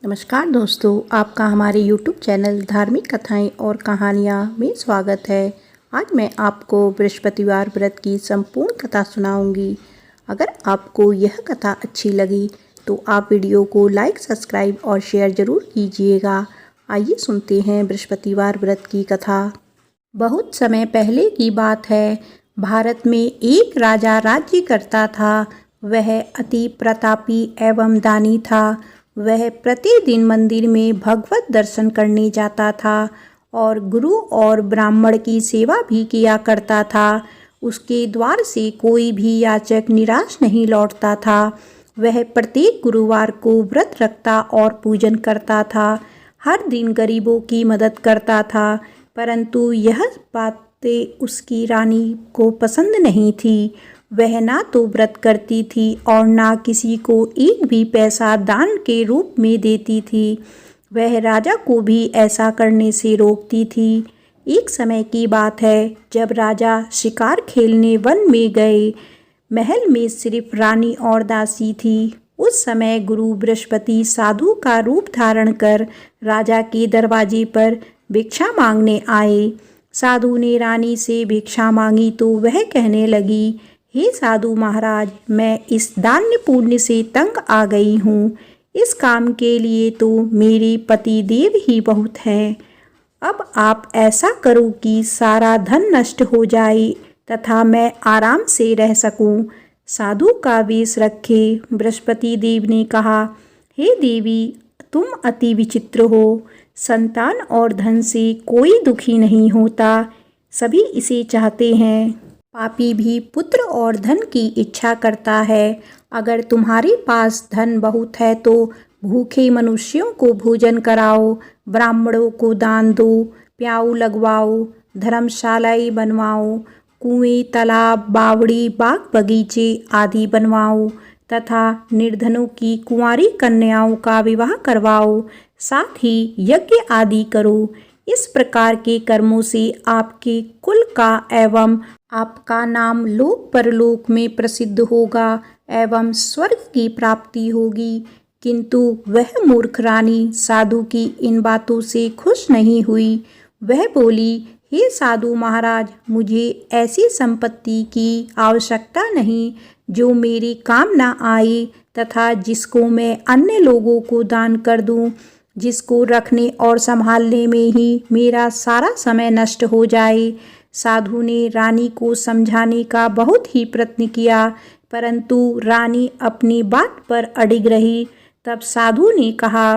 नमस्कार दोस्तों, आपका हमारे YouTube चैनल धार्मिक कथाएं और कहानियां में स्वागत है। आज मैं आपको बृहस्पतिवार व्रत की संपूर्ण कथा सुनाऊंगी। अगर आपको यह कथा अच्छी लगी तो आप वीडियो को लाइक, सब्सक्राइब और शेयर ज़रूर कीजिएगा। आइए सुनते हैं बृहस्पतिवार व्रत की कथा। बहुत समय पहले की बात है। भारत में एक राजा राज्य करता था। वह अति प्रतापी एवं दानी था। वह प्रतिदिन मंदिर में भगवत दर्शन करने जाता था और गुरु और ब्राह्मण की सेवा भी किया करता था। उसके द्वार से कोई भी याचक निराश नहीं लौटता था। वह प्रत्येक गुरुवार को व्रत रखता और पूजन करता था। हर दिन गरीबों की मदद करता था, परंतु यह बातें उसकी रानी को पसंद नहीं थी। वह ना तो व्रत करती थी और ना किसी को एक भी पैसा दान के रूप में देती थी। वह राजा को भी ऐसा करने से रोकती थी। एक समय की बात है, जब राजा शिकार खेलने वन में गए। महल में सिर्फ रानी और दासी थी। उस समय गुरु बृहस्पति साधु का रूप धारण कर राजा के दरवाजे पर भिक्षा मांगने आए। साधु ने रानी से भिक्षा मांगी तो वह कहने लगी, हे साधु महाराज, मैं इस दान्य पुण्य से तंग आ गई हूँ। इस काम के लिए तो मेरे पति देव ही बहुत हैं। अब आप ऐसा करो कि सारा धन नष्ट हो जाए तथा मैं आराम से रह सकूं। साधु का वेश रखे बृहस्पति देव ने कहा, हे देवी, तुम अति विचित्र हो। संतान और धन से कोई दुखी नहीं होता, सभी इसे चाहते हैं। पापी भी पुत्र और धन की इच्छा करता है। अगर तुम्हारे पास धन बहुत है तो भूखे मनुष्यों को भोजन कराओ, ब्राह्मणों को दान दो, प्याऊ लगवाओ, धर्मशालाएं बनवाओ, कुएं, तालाब, बावड़ी, बाग बगीचे आदि बनवाओ तथा निर्धनों की कुंवारी कन्याओं का विवाह करवाओ। साथ ही यज्ञ आदि करो। इस प्रकार के कर्मों से आपके कुल का एवं आपका नाम लोक परलोक में प्रसिद्ध होगा एवं स्वर्ग की प्राप्ति होगी। किंतु वह मूर्ख रानी साधु की इन बातों से खुश नहीं हुई। वह बोली, हे साधु महाराज, मुझे ऐसी संपत्ति की आवश्यकता नहीं जो मेरे काम न आए तथा जिसको मैं अन्य लोगों को दान कर दूं, जिसको रखने और संभालने में ही मेरा सारा समय नष्ट हो जाए। साधु ने रानी को समझाने का बहुत ही प्रयत्न किया, परंतु रानी अपनी बात पर अडिग रही। तब साधु ने कहा,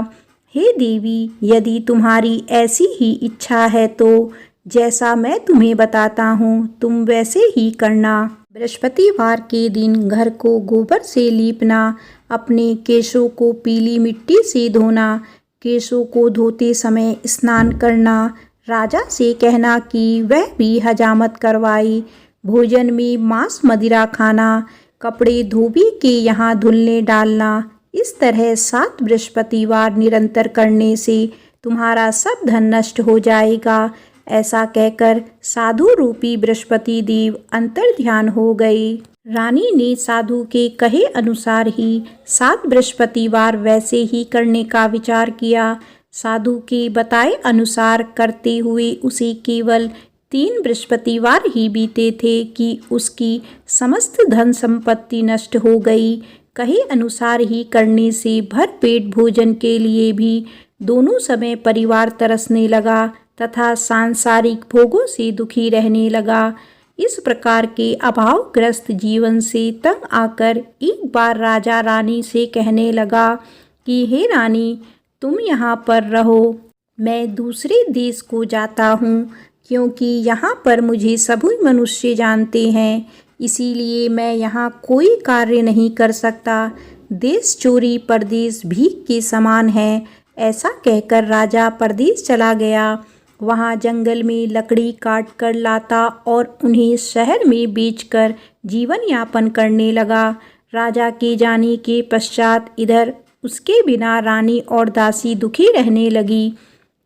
हे देवी, यदि तुम्हारी ऐसी ही इच्छा है तो जैसा मैं तुम्हें बताता हूँ तुम वैसे ही करना। बृहस्पतिवार के दिन घर को गोबर से लीपना, अपने केशों को पीली मिट्टी से धोना, केशों को धोते समय स्नान करना, राजा से कहना कि वह भी हजामत करवाए, भोजन में मांस मदिरा खाना, कपड़े धोबी के यहाँ धुलने डालना। इस तरह 7 बृहस्पतिवार निरंतर करने से तुम्हारा सब धन नष्ट हो जाएगा। ऐसा कहकर साधु रूपी बृहस्पति देव अंतर्ध्यान हो गए। रानी ने साधु के कहे अनुसार ही 7 बृहस्पतिवार वैसे ही करने का विचार किया। साधु के बताए अनुसार करते हुए उसे केवल 3 बृहस्पतिवार ही बीते थे कि उसकी समस्त धन संपत्ति नष्ट हो गई। कहे अनुसार ही करने से भरपेट भोजन के लिए भी दोनों समय परिवार तरसने लगा तथा सांसारिक भोगों से दुखी रहने लगा। इस प्रकार के अभावग्रस्त जीवन से तंग आकर एक बार राजा रानी से कहने लगा कि हे रानी, तुम यहाँ पर रहो, मैं दूसरे देश को जाता हूँ, क्योंकि यहाँ पर मुझे सभी मनुष्य जानते हैं, इसीलिए मैं यहाँ कोई कार्य नहीं कर सकता। देश चोरी परदेश भीख के समान है। ऐसा कहकर राजा परदेश चला गया। वहाँ जंगल में लकड़ी काट कर लाता और उन्हें शहर में बेचकर जीवन यापन करने लगा। राजा के जाने के पश्चात इधर उसके बिना रानी और दासी दुखी रहने लगी।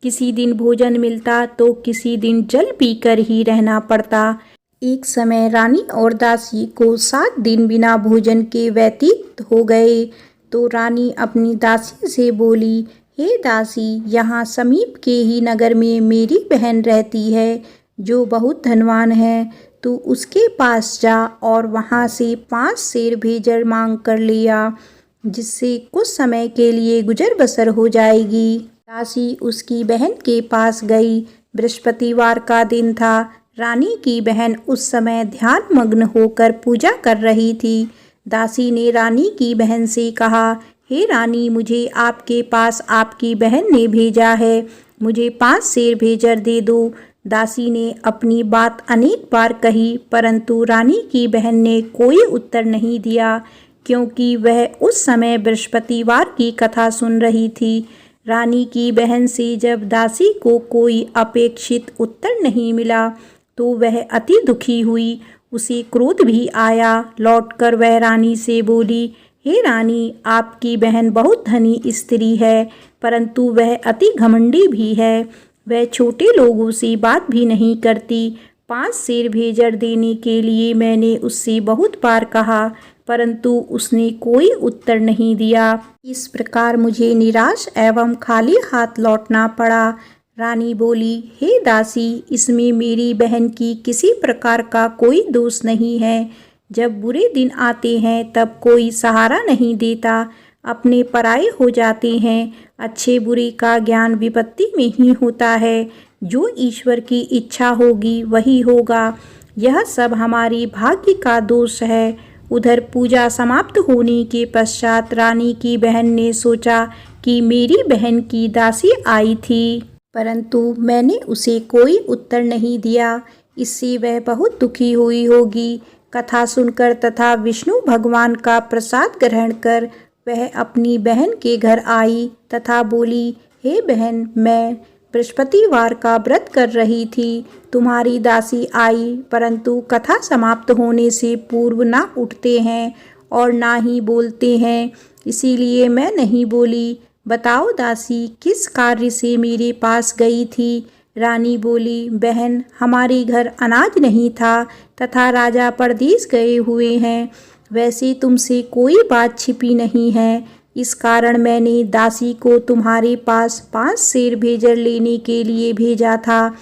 किसी दिन भोजन मिलता तो किसी दिन जल पीकर ही रहना पड़ता। एक समय रानी और दासी को 7 दिन बिना भोजन के व्यतीत हो गए तो रानी अपनी दासी से बोली, हे दासी, यहाँ समीप के ही नगर में मेरी बहन रहती है जो बहुत धनवान है। तू उसके पास जा और वहाँ से 5 सेर भेजर मांग कर लिया, जिससे कुछ समय के लिए गुजर बसर हो जाएगी। दासी उसकी बहन के पास गई। बृहस्पतिवार का दिन था। रानी की बहन उस समय ध्यान मग्न होकर पूजा कर रही थी। दासी ने रानी की बहन से कहा, हे रानी, मुझे आपके पास आपकी बहन ने भेजा है, मुझे 5 सेर भेजर दे दो। दासी ने अपनी बात अनेक बार कही, परंतु रानी की बहन ने कोई उत्तर नहीं दिया, क्योंकि वह उस समय बृहस्पतिवार की कथा सुन रही थी। रानी की बहन से जब दासी को कोई अपेक्षित उत्तर नहीं मिला तो वह अति दुखी हुई। उसे क्रोध भी आया। लौटकर वह रानी से बोली, हे रानी, आपकी बहन बहुत धनी स्त्री है, परंतु वह अति घमंडी भी है। वह छोटे लोगों से बात भी नहीं करती। 5 सेर भेजर देने के लिए मैंने उससे बहुत बार कहा, परंतु उसने कोई उत्तर नहीं दिया। इस प्रकार मुझे निराश एवं खाली हाथ लौटना पड़ा। रानी बोली, हे दासी, इसमें मेरी बहन की किसी प्रकार का कोई दोष नहीं है। जब बुरे दिन आते हैं तब कोई सहारा नहीं देता, अपने पराये हो जाते हैं। अच्छे बुरे का ज्ञान विपत्ति में ही होता है। जो ईश्वर की इच्छा होगी वही होगा। यह सब हमारी भाग्य का दोष है। उधर पूजा समाप्त होने के पश्चात रानी की बहन ने सोचा कि मेरी बहन की दासी आई थी, परंतु मैंने उसे कोई उत्तर नहीं दिया। इससे वह बहुत दुखी हुई होगी। कथा सुनकर तथा विष्णु भगवान का प्रसाद ग्रहण कर वह अपनी बहन के घर आई तथा बोली, हे बहन, मैं बृहस्पतिवार का व्रत कर रही थी। तुम्हारी दासी आई, परंतु कथा समाप्त होने से पूर्व ना उठते हैं और ना ही बोलते हैं, इसीलिए मैं नहीं बोली। बताओ दासी, किस कार्य से मेरे पास गई थी? रानी बोली, बहन, हमारे घर अनाज नहीं था तथा राजा परदेश गए हुए हैं। वैसे तुमसे कोई बात छिपी नहीं है, इस कारण मैंने दासी को तुम्हारे पास 5 सेर भेजर लेने के लिए भेजा था।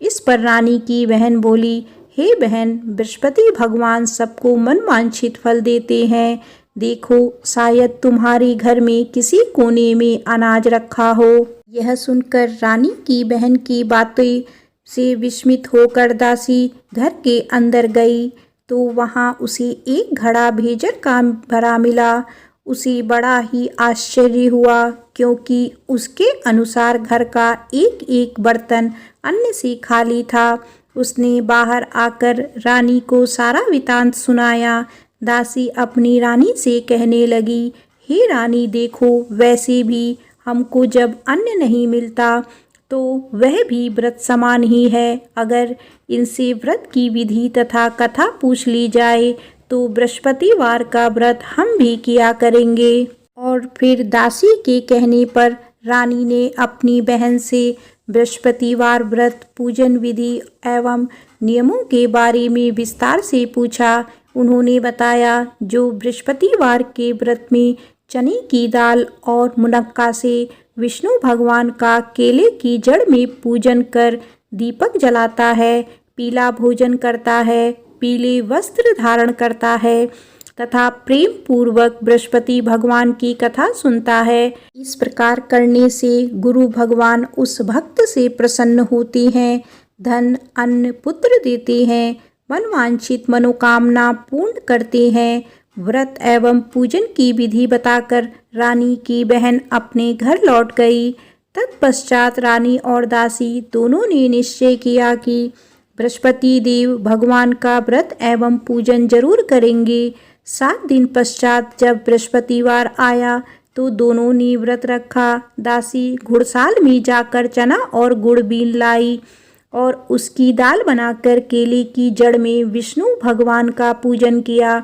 इस पर रानी की बहन बोली, हे बहन, बृहस्पति भगवान सबको मनवांछित फल देते हैं। देखो, शायद तुम्हारे घर में किसी कोने में अनाज रखा हो। यह सुनकर रानी की बहन की बातें से विस्मित होकर दासी घर के अंदर गई तो वहाँ उसे एक घड़ा भेजर का भरा मिला। उसे बड़ा ही आश्चर्य हुआ, क्योंकि उसके अनुसार घर का एक एक बर्तन अन्न से खाली था। उसने बाहर आकर रानी को सारा वृत्तांत सुनाया। दासी अपनी रानी से कहने लगी, हे रानी, देखो, वैसे भी हमको जब अन्न नहीं मिलता तो वह भी व्रत समान ही है। अगर इनसे व्रत की विधि तथा कथा पूछ ली जाए तो बृहस्पतिवार का व्रत हम भी किया करेंगे। और फिर दासी के कहने पर रानी ने अपनी बहन से बृहस्पतिवार व्रत पूजन विधि एवं नियमों के बारे में विस्तार से पूछा। उन्होंने बताया, जो बृहस्पतिवार के व्रत में चने की दाल और मुनक्का से विष्णु भगवान का केले की जड़ में पूजन कर दीपक जलाता है, पीला भोजन करता है, पीले वस्त्र धारण करता है तथा प्रेम पूर्वक बृहस्पति भगवान की कथा सुनता है, इस प्रकार करने से गुरु भगवान उस भक्त से प्रसन्न होते हैं, धन, अन्न, पुत्र देते हैं, मनवांछित मनोकामना पूर्ण करते हैं। व्रत एवं पूजन की विधि बताकर रानी की बहन अपने घर लौट गई। तत्पश्चात रानी और दासी दोनों ने निश्चय किया कि बृहस्पति देव भगवान का व्रत एवं पूजन जरूर करेंगे। 7 दिन पश्चात जब बृहस्पतिवार आया तो दोनों ने व्रत रखा। दासी घुड़साल में जाकर चना और गुड़ बीन लाई और उसकी दाल बनाकर केले की जड़ में विष्णु भगवान का पूजन किया।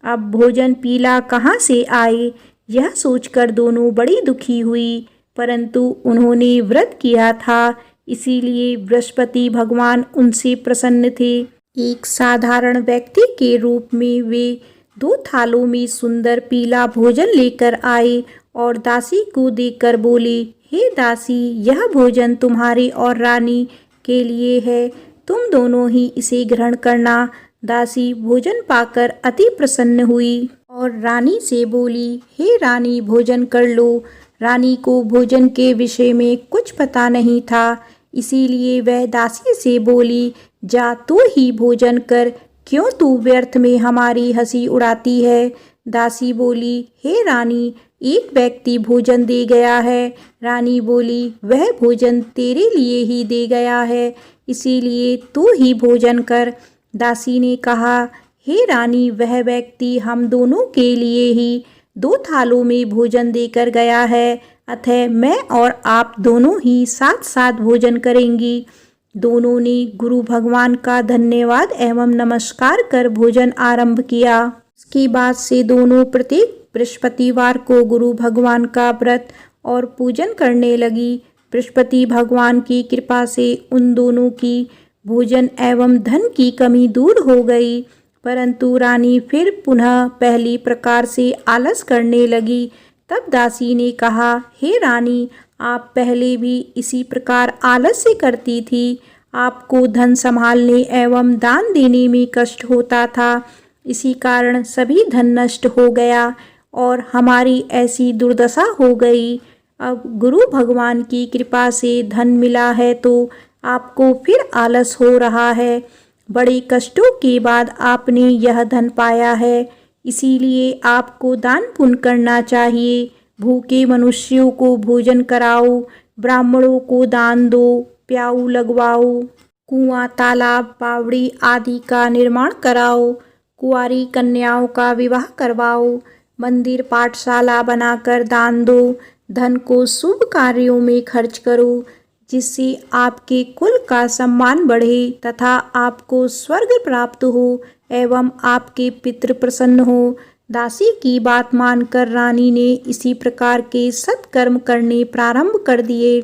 अब भोजन पीला कहाँ से आए, यह सोचकर दोनों बड़ी दुखी हुई, परंतु उन्होंने व्रत किया था, इसीलिए बृहस्पति भगवान उनसे प्रसन्न थे। एक साधारण व्यक्ति के रूप में वे 2 थालों में सुंदर पीला भोजन लेकर आए और दासी को देखकर बोली, हे दासी, यह भोजन तुम्हारी और रानी के लिए है, तुम दोनों ही इसे ग्रहण करना। दासी भोजन पाकर अति प्रसन्न हुई और रानी से बोली, हे रानी, भोजन कर लो। रानी को भोजन के विषय में कुछ पता नहीं था, इसीलिए वह दासी से बोली, जा तू ही भोजन कर, क्यों तू व्यर्थ में हमारी हंसी उड़ाती है। दासी बोली, हे रानी, एक व्यक्ति भोजन दे गया है। रानी बोली, वह भोजन तेरे लिए ही दे गया है, इसीलिए तू ही भोजन कर। दासी ने कहा, हे रानी, वह व्यक्ति हम दोनों के लिए ही 2 थालों में भोजन देकर गया है, अतः मैं और आप दोनों ही साथ साथ भोजन करेंगी। दोनों ने गुरु भगवान का धन्यवाद एवं नमस्कार कर भोजन आरंभ किया। इसके बाद से दोनों प्रत्येक बृहस्पतिवार को गुरु भगवान का व्रत और पूजन करने लगी। बृहस्पति भगवान की कृपा से उन दोनों की भोजन एवं धन की कमी दूर हो गई, परंतु रानी फिर पुनः पहली प्रकार से आलस करने लगी। तब दासी ने कहा, हे रानी, आप पहले भी इसी प्रकार आलस्य करती थी। आपको धन संभालने एवं दान देने में कष्ट होता था, इसी कारण सभी धन नष्ट हो गया और हमारी ऐसी दुर्दशा हो गई। अब गुरु भगवान की कृपा से धन मिला है तो आपको फिर आलस हो रहा है। बड़े कष्टों के बाद आपने यह धन पाया है, इसीलिए आपको दान पुण्य करना चाहिए। भूखे मनुष्यों को भोजन कराओ, ब्राह्मणों को दान दो, प्याऊ लगवाओ, कुआं, तालाब, बावड़ी आदि का निर्माण कराओ, कुंवारी कन्याओं का विवाह करवाओ, मंदिर पाठशाला बनाकर दान दो, धन को शुभ कार्यों में खर्च करो, जिससे आपके कुल का सम्मान बढ़े तथा आपको स्वर्ग प्राप्त हो एवं आपके पितृ प्रसन्न हो। दासी की बात मानकर रानी ने इसी प्रकार के सत्कर्म करने प्रारंभ कर दिए।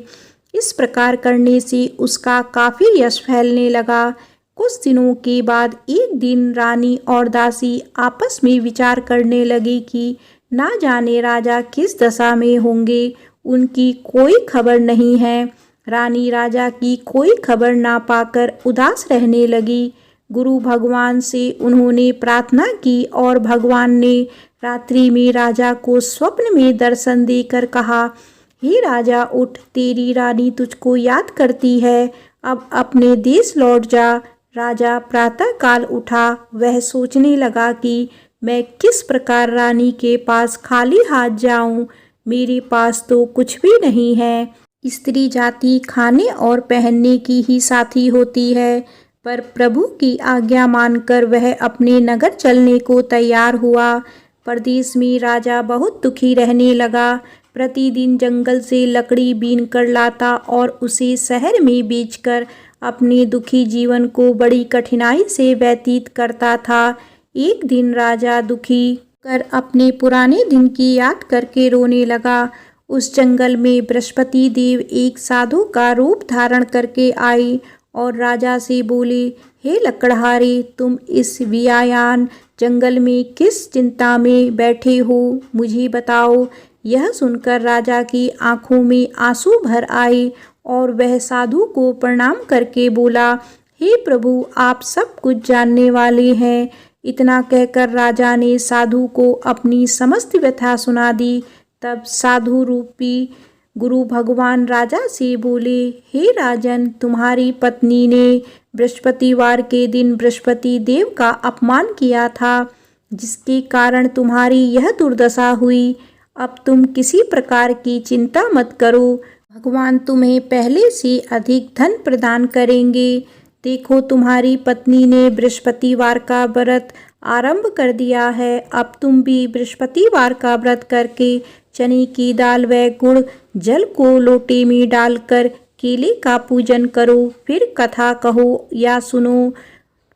इस प्रकार करने से उसका काफी यश फैलने लगा। कुछ दिनों के बाद एक दिन रानी और दासी आपस में विचार करने लगी कि ना जाने राजा किस दशा में होंगे, उनकी कोई खबर नहीं है। रानी राजा की कोई खबर ना पाकर उदास रहने लगी। गुरु भगवान से उन्होंने प्रार्थना की और भगवान ने रात्रि में राजा को स्वप्न में दर्शन देकर कहा, हे राजा, उठ, तेरी रानी तुझको याद करती है, अब अपने देश लौट जा। राजा प्रातःकाल उठा। वह सोचने लगा कि मैं किस प्रकार रानी के पास खाली हाथ जाऊं, मेरे पास तो कुछ भी नहीं है। स्त्री जाति खाने और पहनने की ही साथी होती है, पर प्रभु की आज्ञा मानकर वह अपने नगर चलने को तैयार हुआ। प्रदेश में राजा बहुत दुखी रहने लगा। प्रतिदिन जंगल से लकड़ी बीन कर लाता और उसे शहर में बेचकर अपने दुखी जीवन को बड़ी कठिनाई से व्यतीत करता था। एक दिन राजा दुखी कर अपने पुराने दिन की याद करके रोने लगा। उस जंगल में बृहस्पति देव एक साधु का रूप धारण करके आए और राजा से बोले, हे लकड़हारे, तुम इस वियायान जंगल में किस चिंता में बैठे हो, मुझे बताओ। यह सुनकर राजा की आंखों में आंसू भर आए और वह साधु को प्रणाम करके बोला, हे प्रभु, आप सब कुछ जानने वाले हैं। इतना कहकर राजा ने साधु को अपनी समस्त व्यथा सुना दी। तब साधु रूपी गुरु भगवान राजा से बोले, हे राजन, तुम्हारी पत्नी ने बृहस्पतिवार के दिन बृहस्पति देव का अपमान किया था, जिसके कारण तुम्हारी यह दुर्दशा हुई। अब तुम किसी प्रकार की चिंता मत करो, भगवान तुम्हें पहले से अधिक धन प्रदान करेंगे। देखो, तुम्हारी पत्नी ने बृहस्पतिवार का व्रत आरंभ कर दिया है। अब तुम भी बृहस्पतिवार का व्रत करके चने की दाल व गुड़ जल को लोटे में डालकर केले का पूजन करो, फिर कथा कहो या सुनो।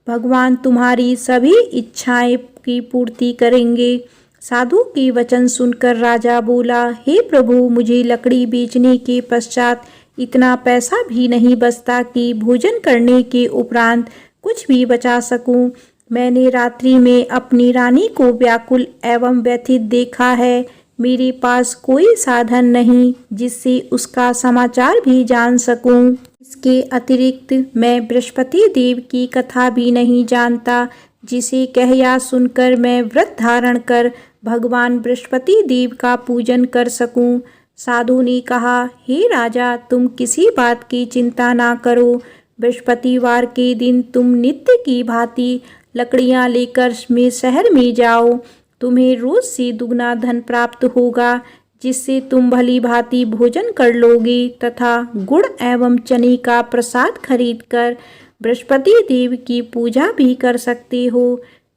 भगवान तुम्हारी सभी इच्छाएं की पूर्ति करेंगे। साधु के वचन सुनकर राजा बोला, हे प्रभु, मुझे लकड़ी बेचने के पश्चात इतना पैसा भी नहीं बचता कि भोजन करने के उपरांत कुछ भी बचा सकूं। मैंने रात्रि में अपनी रानी को व्याकुल एवं व्यथित देखा है। मेरे पास कोई साधन नहीं जिससे उसका समाचार भी जान सकूं। इसके अतिरिक्त मैं बृहस्पति देव की कथा भी नहीं जानता, जिसे कह या सुनकर मैं व्रत धारण कर भगवान बृहस्पति देव का पूजन कर सकूं। साधु ने कहा, हे राजा, तुम किसी बात की चिंता ना करो। बृहस्पतिवार के दिन तुम नित्य की भांति लकड़ियां लेकर शहर में जाओ। तुम्हें रोज से दुगना धन प्राप्त होगा, जिससे तुम भली भांति भोजन कर लोगे तथा गुड़ एवं चने का प्रसाद खरीदकर बृहस्पति देव की पूजा भी कर सकते हो।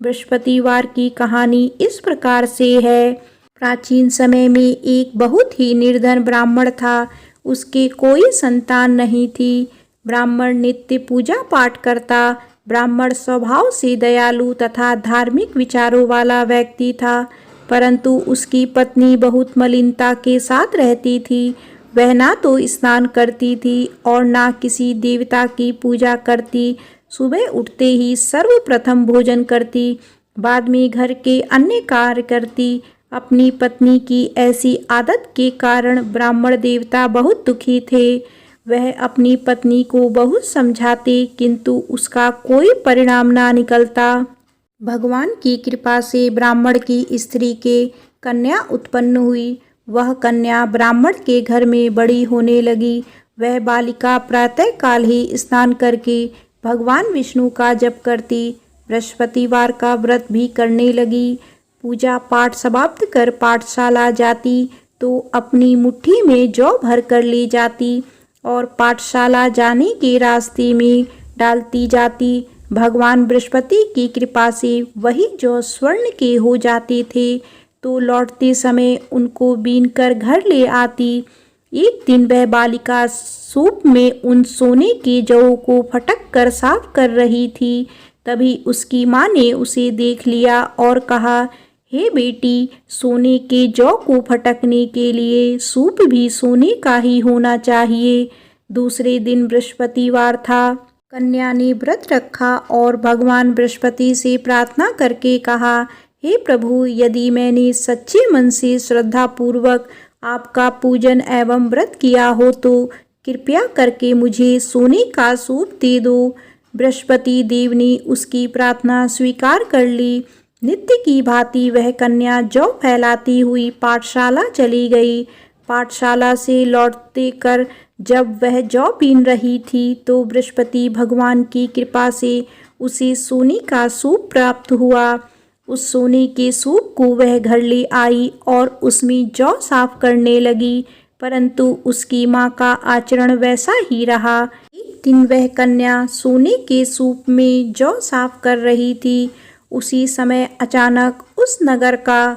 बृहस्पतिवार की कहानी इस प्रकार से है। प्राचीन समय में एक बहुत ही निर्धन ब्राह्मण था। उसके कोई संतान नहीं थी। ब्राह्मण नित्य पूजा पाठ करता। ब्राह्मण स्वभाव से दयालु तथा धार्मिक विचारों वाला व्यक्ति था, परंतु उसकी पत्नी बहुत मलिनता के साथ रहती थी। वह ना तो स्नान करती थी और ना किसी देवता की पूजा करती। सुबह उठते ही सर्वप्रथम भोजन करती, बाद में घर के अन्य कार्य करती। अपनी पत्नी की ऐसी आदत के कारण ब्राह्मण देवता बहुत दुखी थे। वह अपनी पत्नी को बहुत समझाते, किंतु उसका कोई परिणाम ना निकलता। भगवान की कृपा से ब्राह्मण की स्त्री के कन्या उत्पन्न हुई। वह कन्या ब्राह्मण के घर में बड़ी होने लगी। वह बालिका प्रातः काल ही स्नान करके भगवान विष्णु का जप करती, बृहस्पतिवार का व्रत भी करने लगी। पूजा पाठ समाप्त कर पाठशाला जाती तो अपनी मुट्ठी में जौ भर कर ले जाती और पाठशाला जाने के रास्ते में डालती जाती। भगवान बृहस्पति की कृपा से वही जौ स्वर्ण के हो जाते थे, तो लौटते समय उनको बीनकर घर ले आती। एक दिन वह बालिका सूप में उन सोने के जौ को फटक कर साफ कर रही थी। तभी उसकी माँ ने उसे देख लिया और कहा, हे बेटी, सोने के जौ को फटकने के लिए सूप भी सोने का ही होना चाहिए। दूसरे दिन बृहस्पतिवार था। कन्या ने व्रत रखा और भगवान बृहस्पति से प्रार्थना करके कहा, हे प्रभु, यदि मैंने सच्चे मन से श्रद्धा पूर्वक आपका पूजन एवं व्रत किया हो तो कृपया करके मुझे सोने का सूप दे दो। बृहस्पति देव ने उसकी प्रार्थना स्वीकार कर ली। नित्य की भांति वह कन्या जौ फैलाती हुई पाठशाला चली गई। पाठशाला से लौटते कर जब वह जौ बीन रही थी तो बृहस्पति भगवान की कृपा से उसे सोने का सूप प्राप्त हुआ। उस सोने के सूप को वह घर ले आई और उसमें जौ साफ करने लगी, परंतु उसकी माँ का आचरण वैसा ही रहा। एक दिन वह कन्या सोने के सूप में जौ साफ कर रही थी। उसी समय अचानक उस नगर का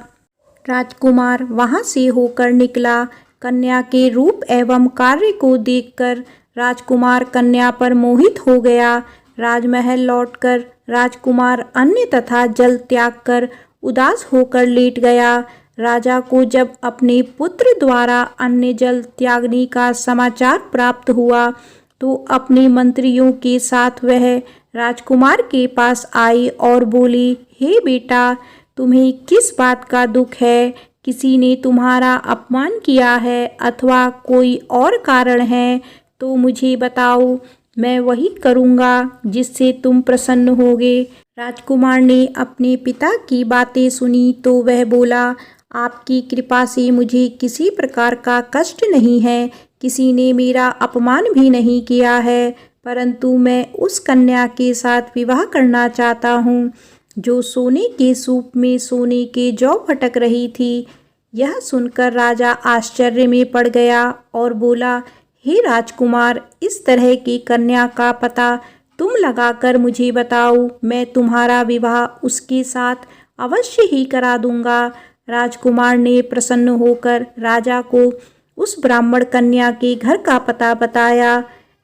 राजकुमार वहां से होकर निकला। कन्या के रूप एवं कार्य को देखकर राजकुमार कन्या पर मोहित हो गया। राजमहल लौटकर राजकुमार अन्न तथा जल त्याग कर उदास होकर लेट गया। राजा को जब अपने पुत्र द्वारा अन्न जल त्यागने का समाचार प्राप्त हुआ तो अपने मंत्रियों के साथ वह राजकुमार के पास आई और बोली, हे बेटा, तुम्हें किस बात का दुख है? किसी ने तुम्हारा अपमान किया है अथवा कोई और कारण है तो मुझे बताओ, मैं वही करूँगा जिससे तुम प्रसन्न होगे। राजकुमार ने अपने पिता की बातें सुनी तो वह बोला, आपकी कृपा से मुझे किसी प्रकार का कष्ट नहीं है। किसी ने मेरा अपमान भी नहीं किया है, परंतु मैं उस कन्या के साथ विवाह करना चाहता हूँ जो सोने के सूप में सोने के जौ फटक रही थी। यह सुनकर राजा आश्चर्य में पड़ गया और बोला, हे राजकुमार, इस तरह की कन्या का पता तुम लगाकर मुझे बताओ, मैं तुम्हारा विवाह उसके साथ अवश्य ही करा दूंगा। राजकुमार ने प्रसन्न होकर राजा को उस ब्राह्मण कन्या के घर का पता बताया।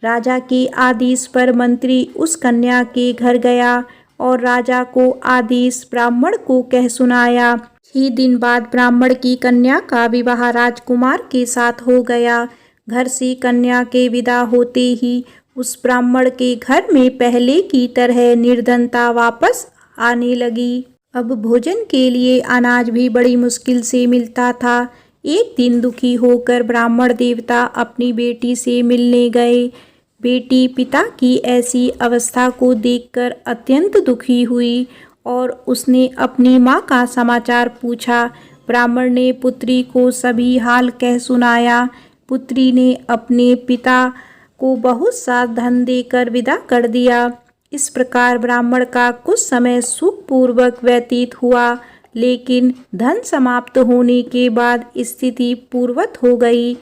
राजा के आदेश पर मंत्री उस कन्या के घर गया और राजा को आदेश ब्राह्मण को कह सुनाया। 6 दिन बाद ब्राह्मण की कन्या का विवाह राजकुमार के साथ हो गया। घर से कन्या के विदा होते ही उस ब्राह्मण के घर में पहले की तरह निर्धनता वापस आने लगी। अब भोजन के लिए अनाज भी बड़ी मुश्किल से मिलता था। एक दिन दुखी होकर ब्राह्मण देवता अपनी बेटी से मिलने गए। बेटी पिता की ऐसी अवस्था को देखकर अत्यंत दुखी हुई और उसने अपनी माँ का समाचार पूछा। ब्राह्मण ने पुत्री को सभी हाल कह सुनाया। पुत्री ने अपने पिता को बहुत सा धन देकर विदा कर दिया। इस प्रकार ब्राह्मण का कुछ समय सुखपूर्वक व्यतीत हुआ, लेकिन धन समाप्त होने के बाद स्थिति पूर्ववत हो गई।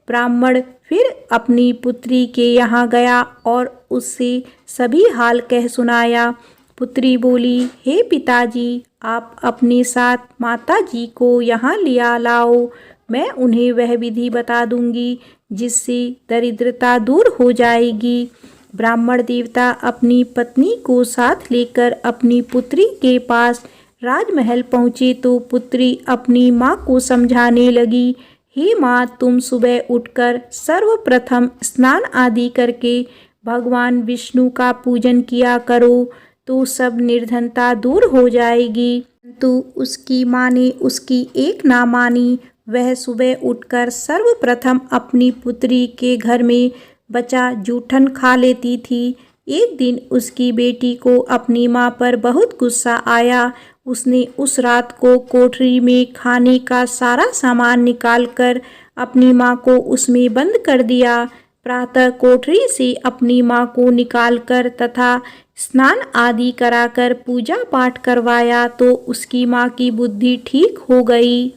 ब्राह्मण फिर अपनी पुत्री के यहाँ गया और उससे सभी हाल कह सुनाया। पुत्री बोली, हे पिताजी, आप अपने साथ माताजी को यहाँ लिया लाओ। मैं उन्हें वह विधि बता दूंगी जिससे दरिद्रता दूर हो जाएगी। ब्राह्मण देवता अपनी पत्नी को साथ लेकर अपनी पुत्री के पास राजमहल पहुँचे तो पुत्री अपनी माँ को समझाने लगी, हे माँ, तुम सुबह उठकर सर्वप्रथम स्नान आदि करके भगवान विष्णु का पूजन किया करो तो सब निर्धनता दूर हो जाएगी। तो उसकी माँ ने उसकी एक ना मानी। वह सुबह उठकर सर्वप्रथम अपनी पुत्री के घर में बचा जूठन खा लेती थी। एक दिन उसकी बेटी को अपनी माँ पर बहुत गुस्सा आया। उसने उस रात को कोठरी में खाने का सारा सामान निकालकर अपनी माँ को उसमें बंद कर दिया। प्रातः कोठरी से अपनी माँ को निकालकर तथा स्नान आदि कराकर पूजा पाठ करवाया तो उसकी माँ की बुद्धि ठीक हो गई।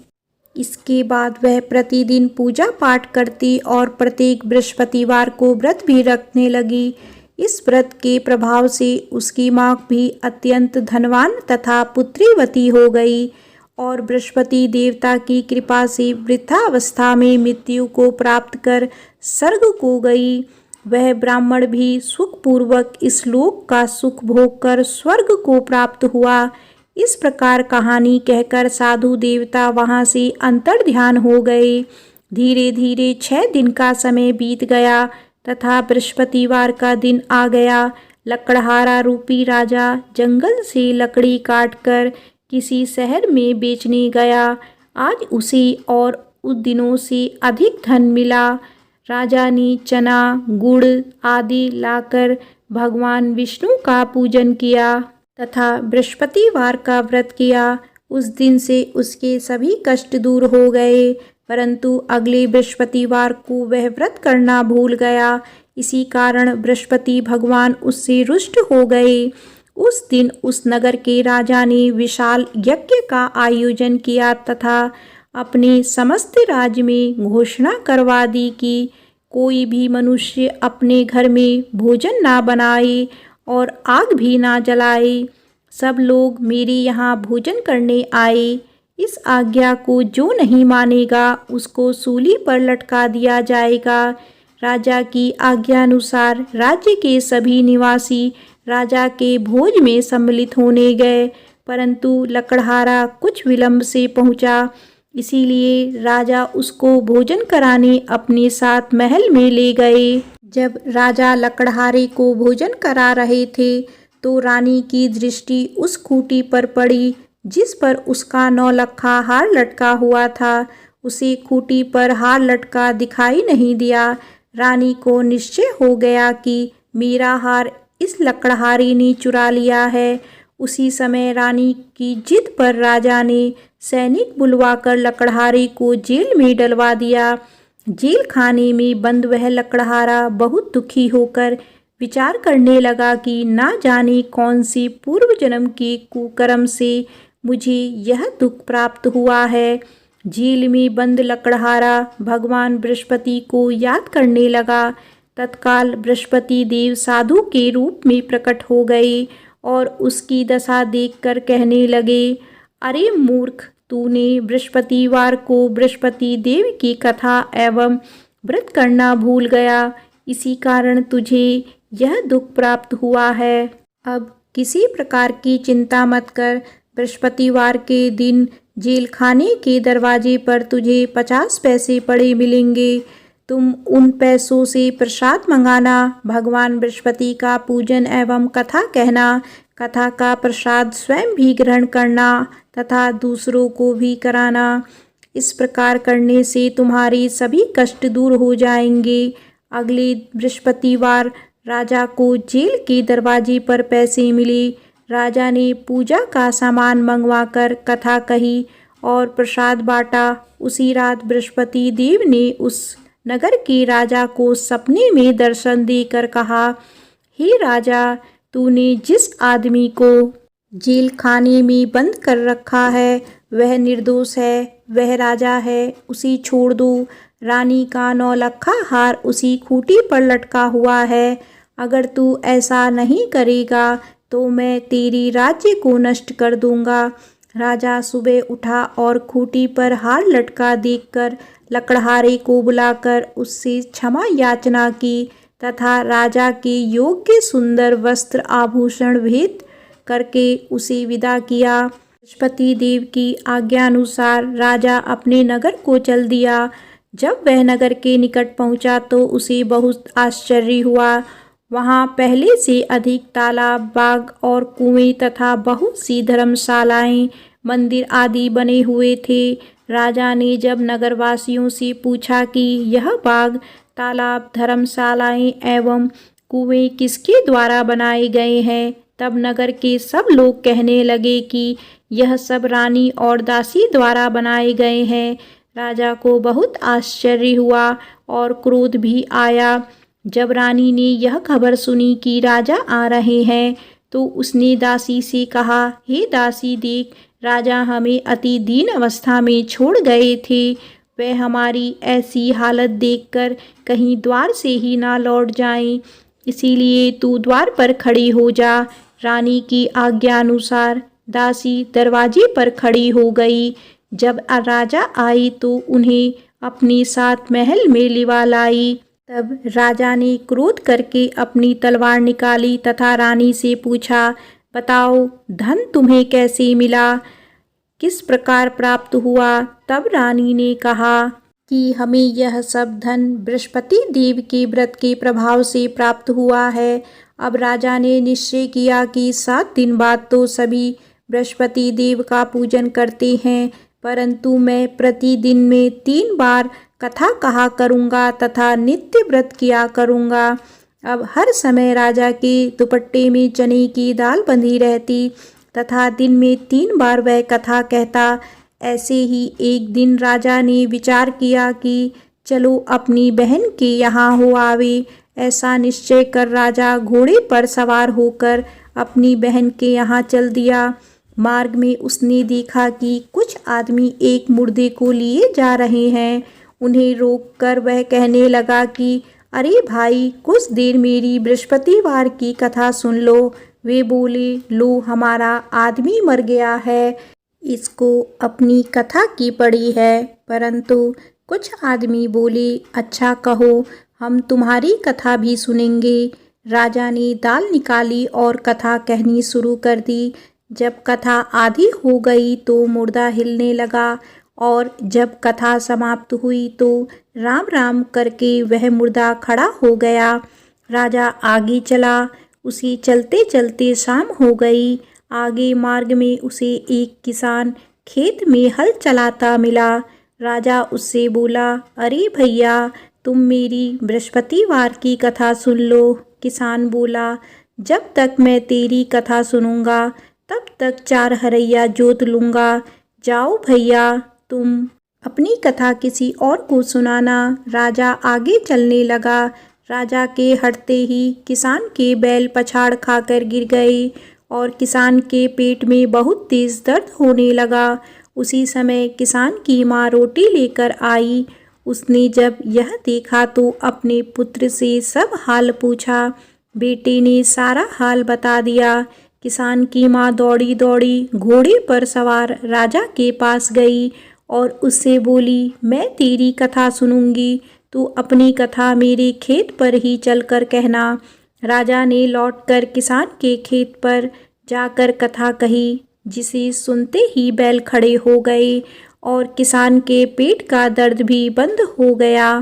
इसके बाद वह प्रतिदिन पूजा पाठ करती और प्रत्येक बृहस्पतिवार को व्रत भी रखने लगी। इस व्रत के प्रभाव से उसकी माँ भी अत्यंत धनवान तथा पुत्रीवती हो गई और बृहस्पति देवता की कृपा से वृद्धावस्था में मृत्यु को प्राप्त कर स्वर्ग को गई। वह ब्राह्मण भी सुखपूर्वक इस लोक का सुख भोग कर स्वर्ग को प्राप्त हुआ। इस प्रकार कहानी कहकर साधु देवता वहाँ से अंतर्ध्यान हो गए। धीरे धीरे 6 दिन का समय बीत गया तथा बृहस्पतिवार का दिन आ गया। लकड़हारा रूपी राजा जंगल से लकड़ी काटकर किसी शहर में बेचने गया। आज उसे और उस दिनों से अधिक धन मिला। राजा ने चना, गुड़ आदि लाकर भगवान विष्णु का पूजन किया तथा बृहस्पतिवार का व्रत किया। उस दिन से उसके सभी कष्ट दूर हो गए, परंतु अगले बृहस्पतिवार को वह व्रत करना भूल गया। इसी कारण बृहस्पति भगवान उससे रुष्ट हो गए। उस दिन उस नगर के राजा ने विशाल यज्ञ का आयोजन किया तथा अपने समस्त राज्य में घोषणा करवा दी कि कोई भी मनुष्य अपने घर में भोजन ना बनाए और आग भी ना जलाए। सब लोग मेरे यहाँ भोजन करने आए। इस आज्ञा को जो नहीं मानेगा उसको सूली पर लटका दिया जाएगा। राजा की आज्ञानुसार राज्य के सभी निवासी राजा के भोज में सम्मिलित होने गए, परंतु लकड़हारा कुछ विलंब से पहुंचा। इसीलिए राजा उसको भोजन कराने अपने साथ महल में ले गए। जब राजा लकड़हारे को भोजन करा रहे थे तो रानी की दृष्टि उस खूंटी पर पड़ी जिस पर उसका नौलखा हार लटका हुआ था। उसे खूंटी पर हार लटका दिखाई नहीं दिया। रानी को निश्चय हो गया कि मेरा हार इस लकड़हारे ने चुरा लिया है। उसी समय रानी की जिद पर राजा ने सैनिक बुलवाकर लकड़हारे को जेल में डलवा दिया। जेल खाने में बंद वह लकड़हारा बहुत दुखी होकर विचार करने लगा कि ना जाने कौन सी पूर्व जन्म के कुकर्म से मुझे यह दुख प्राप्त हुआ है। जेल में बंद लकड़हारा भगवान बृहस्पति को याद करने लगा। तत्काल बृहस्पति देव साधु के रूप में प्रकट हो गए और उसकी दशा देखकर कहने लगे, अरे मूर्ख, तूने बृहस्पतिवार को बृहस्पति देव की कथा एवं व्रत करना भूल गया, इसी कारण तुझे यह दुख प्राप्त हुआ है। अब किसी प्रकार की चिंता मत कर। बृहस्पतिवार के दिन जेल खाने के दरवाजे पर तुझे 50 पैसे पड़े मिलेंगे। तुम उन पैसों से प्रसाद मंगाना, भगवान बृहस्पति का पूजन एवं कथा कहना। कथा का प्रसाद स्वयं भी ग्रहण करना तथा दूसरों को भी कराना। इस प्रकार करने से तुम्हारे सभी कष्ट दूर हो जाएंगे। अगले बृहस्पतिवार राजा को जेल के दरवाजे पर पैसे मिले। राजा ने पूजा का सामान मंगवाकर कथा कही और प्रसाद बांटा। उसी रात बृहस्पति देव ने उस नगर के राजा को सपने में दर्शन देकर कहा, हे राजा, तूने जिस आदमी को जेल खाने में बंद कर रखा है वह निर्दोष है, वह राजा है, उसे छोड़ दो। रानी का 9 लखा हार उसी खूंटी पर लटका हुआ है। अगर तू ऐसा नहीं करेगा तो मैं तेरी राज्य को नष्ट कर दूंगा। राजा सुबह उठा और खूंटी पर हार लटका देखकर लकड़हारे को बुलाकर उससे क्षमा याचना की तथा राजा के योग्य सुंदर वस्त्र आभूषण भेंट करके उसे विदा किया। बृहस्पति देव की आज्ञानुसार राजा अपने नगर को चल दिया। जब वह नगर के निकट पहुंचा तो उसे बहुत आश्चर्य हुआ। वहां पहले से अधिक तालाब, बाग और कुएं तथा बहुत सी धर्मशालाएं, मंदिर आदि बने हुए थे। राजा ने जब नगरवासियों से पूछा कि यह बाग, तालाब, धर्मशालाएं एवं कुएं किसके द्वारा बनाए गए हैं, तब नगर के सब लोग कहने लगे कि यह सब रानी और दासी द्वारा बनाए गए हैं। राजा को बहुत आश्चर्य हुआ और क्रोध भी आया। जब रानी ने यह खबर सुनी कि राजा आ रहे हैं तो उसने दासी से कहा, हे दासी, देख, राजा हमें अति दीन अवस्था में छोड़ गए थे। वह हमारी ऐसी हालत देखकर कहीं द्वार से ही ना लौट जाएं, इसीलिए तू द्वार पर खड़ी हो जा। रानी की आज्ञानुसार दासी दरवाजे पर खड़ी हो गई। जब राजा आई तो उन्हें अपने साथ महल में लिवा लाई। तब राजा ने क्रोध करके अपनी तलवार निकाली तथा रानी से पूछा, बताओ, धन तुम्हें कैसे मिला, किस प्रकार प्राप्त हुआ? तब रानी ने कहा कि हमें यह सब धन बृहस्पति देव के व्रत के प्रभाव से प्राप्त हुआ है। अब राजा ने निश्चय किया कि 7 दिन बाद तो सभी बृहस्पति देव का पूजन करते हैं, परंतु मैं प्रतिदिन में 3 बार कथा कहा करूँगा तथा नित्य व्रत किया करूँगा। अब हर समय राजा के दुपट्टे में चने की दाल बंधी रहती तथा दिन में 3 बार वह कथा कहता। ऐसे ही एक दिन राजा ने विचार किया कि चलो अपनी बहन के यहाँ हो आवे। ऐसा निश्चय कर राजा घोड़े पर सवार होकर अपनी बहन के यहाँ चल दिया। मार्ग में उसने देखा कि कुछ आदमी एक मुर्दे को लिए जा रहे हैं। उन्हें रोककर वह कहने लगा कि अरे भाई, कुछ देर मेरी बृहस्पतिवार की कथा सुन लो। वे बोले, लो, हमारा आदमी मर गया है, इसको अपनी कथा की पड़ी है। परंतु कुछ आदमी बोले, अच्छा कहो, हम तुम्हारी कथा भी सुनेंगे। राजा ने दाल निकाली और कथा कहनी शुरू कर दी। जब कथा आधी हो गई तो मुर्दा हिलने लगा और जब कथा समाप्त हुई तो राम राम करके वह मुर्दा खड़ा हो गया। राजा आगे चला। उसे चलते चलते शाम हो गई। आगे मार्ग में उसे एक किसान खेत में हल चलाता मिला। राजा उससे बोला, अरे भैया, तुम मेरी बृहस्पतिवार की कथा सुन लो। किसान बोला, जब तक मैं तेरी कथा सुनूंगा तब तक 4 हरैया जोत लूँगा। जाओ भैया, तुम अपनी कथा किसी और को सुनाना। राजा आगे चलने लगा। राजा के हटते ही किसान के बैल पछाड़ खाकर गिर गए और किसान के पेट में बहुत तेज दर्द होने लगा। उसी समय किसान की माँ रोटी लेकर आई। उसने जब यह देखा तो अपने पुत्र से सब हाल पूछा। बेटे ने सारा हाल बता दिया। किसान की माँ दौड़ी दौड़ी घोड़े पर सवार राजा के पास गई और उससे बोली, मैं तेरी कथा सुनूंगी, तू अपनी कथा मेरे खेत पर ही चलकर कहना। राजा ने लौटकर किसान के खेत पर जाकर कथा कही, जिसे सुनते ही बैल खड़े हो गए और किसान के पेट का दर्द भी बंद हो गया।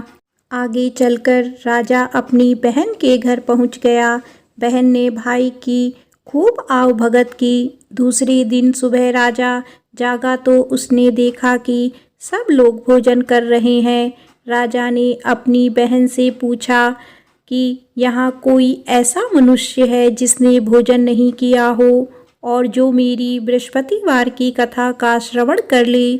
आगे चलकर राजा अपनी बहन के घर पहुंच गया। बहन ने भाई की खूब आव भगत की। दूसरे दिन सुबह राजा जागा तो उसने देखा कि सब लोग भोजन कर रहे हैं। राजा ने अपनी बहन से पूछा कि यहाँ कोई ऐसा मनुष्य है जिसने भोजन नहीं किया हो और जो मेरी बृहस्पतिवार की कथा का श्रवण कर ले।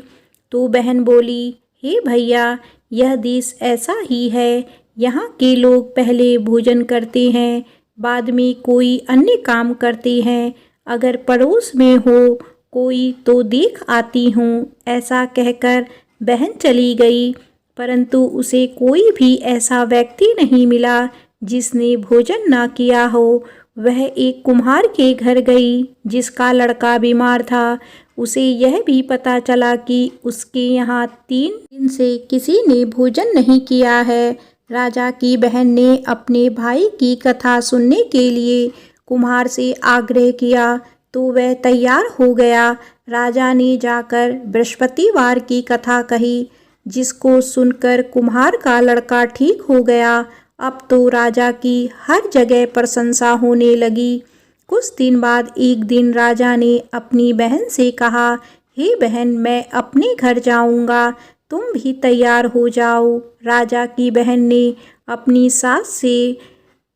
तो बहन बोली, हे भैया, यह देश ऐसा ही है। यहाँ के लोग पहले भोजन करते हैं, बाद में कोई अन्य काम करते हैं। अगर पड़ोस में हो कोई तो देख आती हूँ। ऐसा कहकर बहन चली गई, परंतु उसे कोई भी ऐसा व्यक्ति नहीं मिला जिसने भोजन ना किया हो। वह एक कुम्हार के घर गई जिसका लड़का बीमार था। उसे यह भी पता चला कि उसके यहाँ 3 दिन से किसी ने भोजन नहीं किया है। राजा की बहन ने अपने भाई की कथा सुनने के लिए कुम्हार से आग्रह किया तो वह तैयार हो गया। राजा ने जाकर बृहस्पतिवार की कथा कही, जिसको सुनकर कुम्हार का लड़का ठीक हो गया। अब तो राजा की हर जगह प्रशंसा होने लगी। कुछ दिन बाद एक दिन राजा ने अपनी बहन से कहा, हे बहन, मैं अपने घर जाऊंगा, तुम भी तैयार हो जाओ। राजा की बहन ने अपनी सास से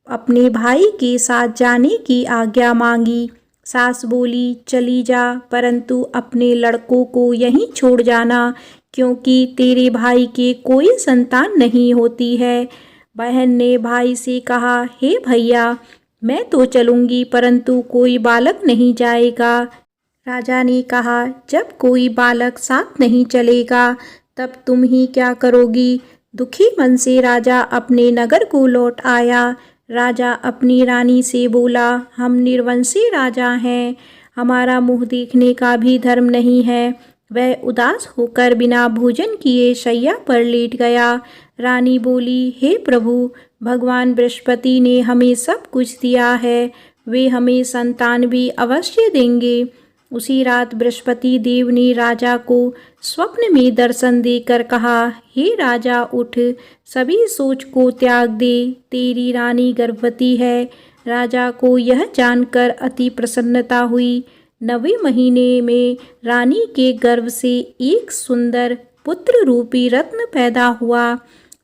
अपने भाई के साथ जाने की आज्ञा मांगी। सास बोली, चली जा, परंतु अपने लड़कों को यहीं छोड़ जाना, क्योंकि तेरे भाई के कोई संतान नहीं होती है। बहन ने भाई से कहा, हे भैया, मैं तो चलूंगी, परंतु कोई बालक नहीं जाएगा। राजा ने कहा, जब कोई बालक साथ नहीं चलेगा तब तुम ही क्या करोगी। दुखी मन से राजा अपने नगर को लौट आया। राजा अपनी रानी से बोला, हम निर्वंशी राजा हैं, हमारा मुँह देखने का भी धर्म नहीं है। वह उदास होकर बिना भोजन किए शैया पर लेट गया। रानी बोली, हे प्रभु, भगवान बृहस्पति ने हमें सब कुछ दिया है, वे हमें संतान भी अवश्य देंगे। उसी रात बृहस्पति देव ने राजा को स्वप्न में दर्शन देकर कहा, हे राजा, उठ, सभी सोच को त्याग दे, तेरी रानी गर्भवती है। राजा को यह जानकर अति प्रसन्नता हुई। 9वें महीने में रानी के गर्भ से एक सुंदर पुत्र रूपी रत्न पैदा हुआ।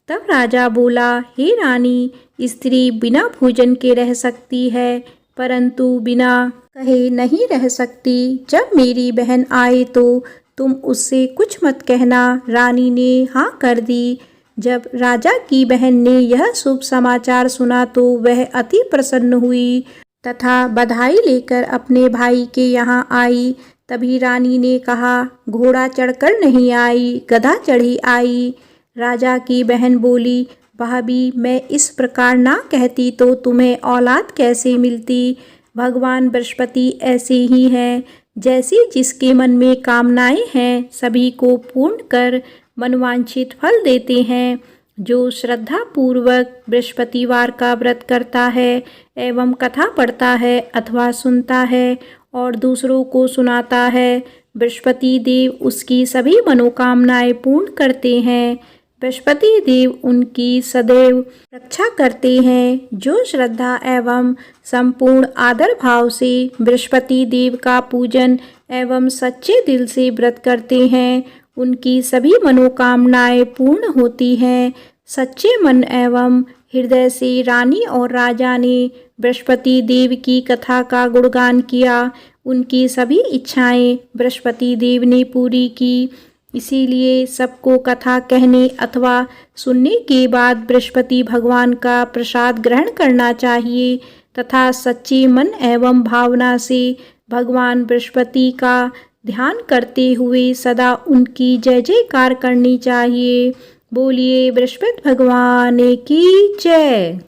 तब राजा बोला, हे रानी, स्त्री बिना भोजन के रह सकती है, परंतु बिना कहे नहीं रह सकती। जब मेरी बहन आए तो तुम उससे कुछ मत कहना। रानी ने हाँ कर दी। जब राजा की बहन ने यह शुभ समाचार सुना तो वह अति प्रसन्न हुई तथा बधाई लेकर अपने भाई के यहाँ आई। तभी रानी ने कहा, घोड़ा चढ़कर नहीं आई, गधा चढ़ी आई। राजा की बहन बोली, भाभी, मैं इस प्रकार ना कहती तो तुम्हें औलाद कैसे मिलती। भगवान बृहस्पति ऐसे ही हैं, जैसी जिसके मन में कामनाएं हैं सभी को पूर्ण कर मनवांछित फल देते हैं। जो श्रद्धा पूर्वक बृहस्पतिवार का व्रत करता है एवं कथा पढ़ता है अथवा सुनता है और दूसरों को सुनाता है, बृहस्पति देव उसकी सभी मनोकामनाएं पूर्ण करते हैं। बृहस्पति देव उनकी सदैव रक्षा करते हैं। जो श्रद्धा एवं संपूर्ण आदर भाव से बृहस्पति देव का पूजन एवं सच्चे दिल से व्रत करते हैं, उनकी सभी मनोकामनाएं पूर्ण होती हैं। सच्चे मन एवं हृदय से रानी और राजा ने बृहस्पति देव की कथा का गुणगान किया। उनकी सभी इच्छाएं बृहस्पति देव ने पूरी की। इसीलिए सबको कथा कहने अथवा सुनने के बाद बृहस्पति भगवान का प्रसाद ग्रहण करना चाहिए तथा सच्चे मन एवं भावना से भगवान बृहस्पति का ध्यान करते हुए सदा उनकी जय जयकार करनी चाहिए। बोलिए बृहस्पति भगवान की जय।